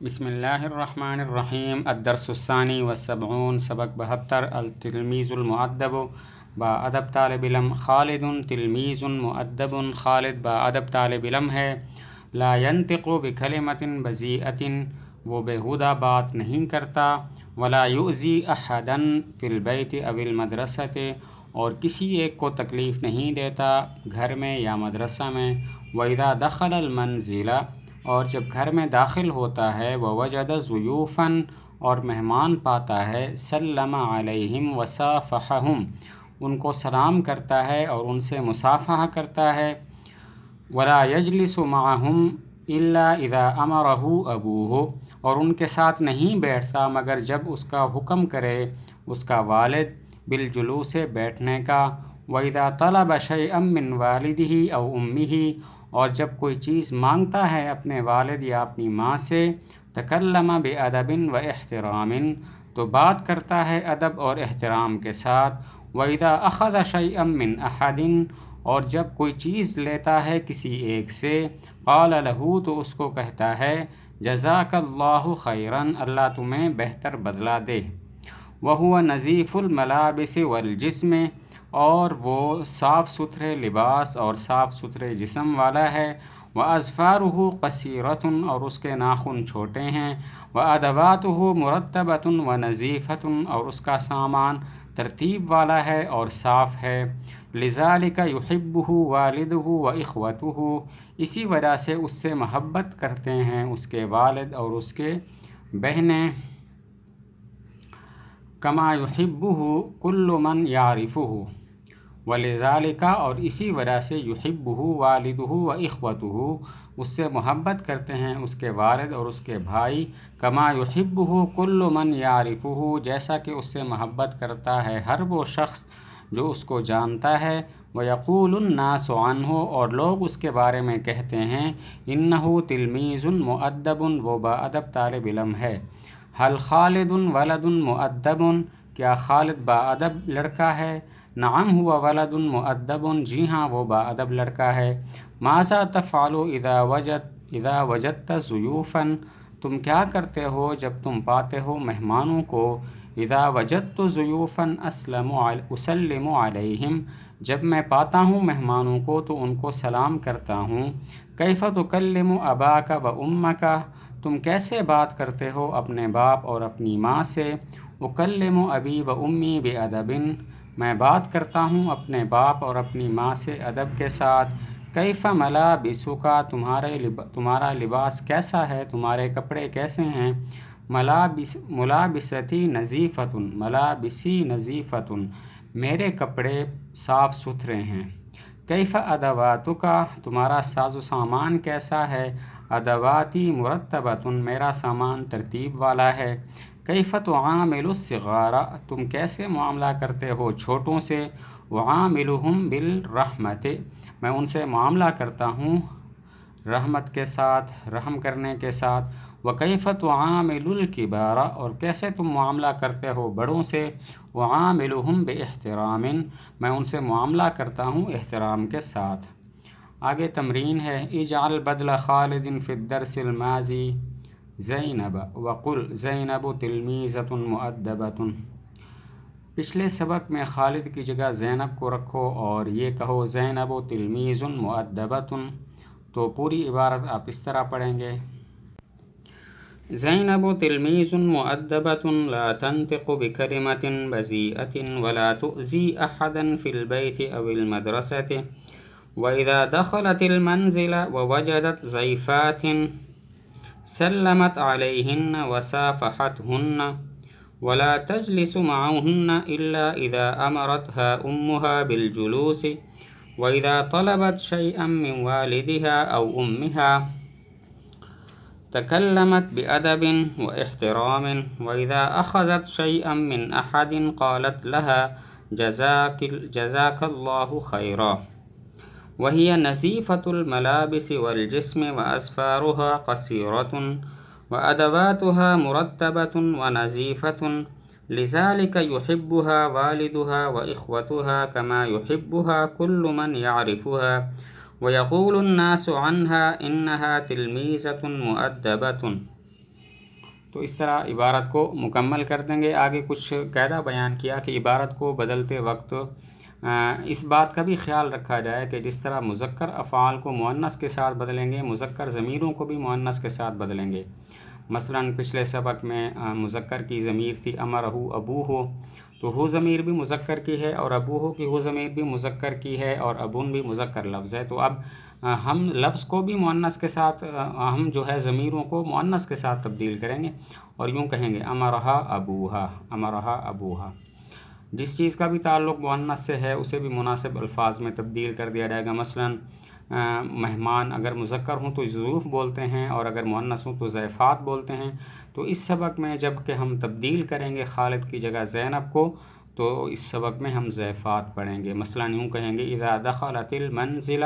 بسم اللہ الرحمن الرحیم الدرس الثانی والسبعون سبق 72 التلمیذ المؤدب با ادب طالب علم خالد تلمیذ مؤدب خالد با ادب طالب علم ہے لا ينطق بکلمۃ بذیئۃ وہ بیہودہ بات نہیں کرتا ولا یؤذی احدا فی البیت او المدرسۃ اور کسی ایک کو تکلیف نہیں دیتا گھر میں یا مدرسہ میں وَإِذَا دَخَلَ الْمَنْزِلَ اور جب گھر میں داخل ہوتا ہے وَوَجَدَ ضُيُوفًا اور مہمان پاتا ہے سلم علیہم وصافحہم ان کو سلام کرتا ہے اور ان سے مصافحہ کرتا ہے ولا یجلس معہم الا اذا امرہ ابوہ اور ان کے ساتھ نہیں بیٹھتا مگر جب اس کا حکم کرے اس کا والد بالجلوس بیٹھنے کا وَإِذَا طَلَبَ شَيْئًا مِّن وَالِدِهِ أَوْ أُمِّهِ اور جب کوئی چیز مانگتا ہے اپنے والد یا اپنی ماں سے تکلم بِأَدَبٍ وَإِحْتِرَامٍ تو بات کرتا ہے ادب اور احترام کے ساتھ وَإِذَا أَخَذَ شَيْئًا مِّنْ أَحَدٍ اور جب کوئی چیز لیتا ہے کسی ایک سے قال لہو تو اس کو کہتا ہے جزاک اللہ خیراً اللہ تمہیں بہتر بدلہ دے وَهُوَ نظیف الملابس والجسم اور وہ صاف ستھرے لباس اور صاف ستھرے جسم والا ہے وَأَظْفَارُهُ قَصِيرَةٌ اور اس کے ناخن چھوٹے ہیں وَأَدَوَاتُهُ مُرَتَّبَةٌ وَنَظِيفَةٌ اور اس کا سامان ترتیب والا ہے اور صاف ہے لِذَلِكَ يُحِبُّهُ وَالِدُهُ وَإِخْوَتُهُ اسی وجہ سے اس سے محبت کرتے ہیں اس کے والد اور اس کے بہنیں کما يُحِبُّهُ كُلُّ مَنْ يَعْرِفُهُ وَلِذَلِكَ اور اسی وجہ سے يُحِبُّهُ وَالِدُهُ وَإِخْوَتُهُ اس سے محبت کرتے ہیں اس کے والد اور اس کے بھائی کما يُحِبُّهُ كُلُّ مَنْ يَعْرِفُهُ جیسا کہ اس سے محبت کرتا ہے ہر وہ شخص جو اس کو جانتا ہے وَيَقُولُ النَّاسُ عَنْهُ اور لوگ اس کے بارے میں کہتے ہیں إِنَّهُ تِلْمِيذٌ مُؤَدَّبٌ وہ باادب طالب علم ہے هل خالد ولد مؤدب کیا خالد باادب لڑکا ہے نعم هو ولد مؤدب جی ہاں وہ باادب لڑکا ہے ماذا تفعل اذا وجدت ضیوفا تم کیا کرتے ہو جب تم پاتے ہو مہمانوں کو اذا وجدت ضیوفا اسلم علیہم جب میں پاتا ہوں مہمانوں کو تو ان کو سلام کرتا ہوں کیف تکلم اباک و امک تم کیسے بات کرتے ہو اپنے باپ اور اپنی ماں سے اکلم ابی و امی بادب میں بات کرتا ہوں اپنے باپ اور اپنی ماں سے ادب کے ساتھ کیف ملابسک تمہارا لباس کیسا ہے تمہارے کپڑے کیسے ہیں ملابستی نظیفۃ ملابسی نظیفۃ میرے کپڑے صاف ستھرے ہیں کیف ادواتک تمہارا ساز و سامان کیسا ہے ادواتی مرتبۃ میرا سامان ترتیب والا ہے کیف تعامل الصغار تم کیسے معاملہ کرتے ہو چھوٹوں سے وعاملہم بالرحمت میں ان سے معاملہ کرتا ہوں رحمت کے ساتھ رحم کرنے کے ساتھ وکیف تعامل الکبار اور کیسے تم معاملہ کرتے ہو بڑوں سے وعاملہم باحترام میں ان سے معاملہ کرتا ہوں احترام کے ساتھ آگے تمرین ہے اجعل بدل خالد فی الدرس الماضی زینب وقل زینب تلمیذۃ مؤدبۃ پچھلے سبق میں خالد کی جگہ زینب کو رکھو اور یہ کہو زینب تلمیذ مؤدبۃ تو پوری عبارت آپ اس طرح پڑھیں گے زینب تلمیذ مؤدبۃ لا تنطق بکلمۃ بذیئۃ ولا تؤذی احدا فی البیت او المدرسۃ وإذا دخلت المنزل ووجدت ضیفات سلمت علیہن وصافحتہن ولا تجلس معهن إلا إذا أمرتها أمها بالجلوس وإذا طلبت شيئا من والدها أو أمها تكلمت بأدب واحترام وإذا أخذت شيئا من أحد قالت لها جزاك الله خيرا وهي نظيفة الملابس والجسم وأظفارها قصيرة وأدواتها مرتبة ونظيفة لذلك يحبها والدها وإخوتها كما يحبها كل من يعرفها ويقول الناس عنها إنها تلميذة مؤدبة تو اس طرح عبارت کو مکمل کر دیں گے۔ آگے کچھ قاعدہ بیان کیا کہ عبارت کو بدلتے وقت اس بات کا بھی خیال رکھا جائے کہ جس طرح مذکر افعال کو مؤنث کے ساتھ بدلیں گے، مذکر ضمیروں کو بھی مؤنث کے ساتھ بدلیں گے۔ مثلا پچھلے سبق میں مذکر کی ضمیر تھی امرہ ابوہ، تو ہو ضمیر بھی مذکر کی ہے اور ابوہ کی ہو ضمیر بھی مذکر کی ہے اور ابون بھی مذکر لفظ ہے۔ تو اب ہم لفظ کو بھی مؤنث کے ساتھ ہم جو ہے ضمیروں کو مؤنث کے ساتھ تبدیل کریں گے اور یوں کہیں گے امرہ ابوہا، امرہ ابوہا۔ جس چیز کا بھی تعلق مؤنث سے ہے اسے بھی مناسب الفاظ میں تبدیل کر دیا جائے گا۔ مثلا مہمان اگر مذکر ہوں تو ضیوف بولتے ہیں اور اگر مؤنث ہوں تو ضیفات بولتے ہیں۔ تو اس سبق میں جب کہ ہم تبدیل کریں گے خالد کی جگہ زینب کو، تو اس سبق میں ہم ضیفات پڑھیں گے۔ مثلا یوں کہیں گے اذا دخلت المنزل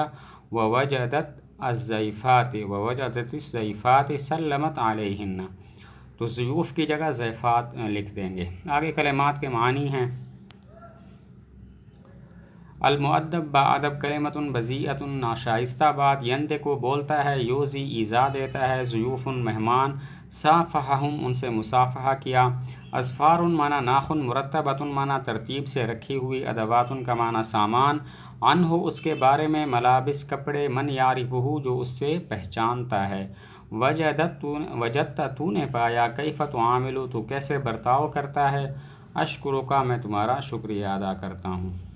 ووجدت الضیفات ووجدت الضیفات سلمت علیہن، تو ضیوف کی جگہ ضیفات لکھ دیں گے۔ آگے کلمات کے معنی ہیں۔ المؤدب باادب کلمۃ بذیئۃ ناشائستہ بات، ینطق کو بولتا ہے، یوزی ایذا دیتا ہے، ضیوف مہمان، صافحہم ان سے مصافحہ کیا، اظفار معنی ناخن، مرتبۃ معنی ترتیب سے رکھی ہوئی، ادوات کا معنی سامان، عنہ اس کے بارے میں، ملابس کپڑے، من یعرفہ جو اس سے پہچانتا ہے، وجدت تو نے پایا، کیف تعامل تو کیسے برتاؤ کرتا ہے، اشکرک میں تمہارا شکریہ ادا کرتا ہوں۔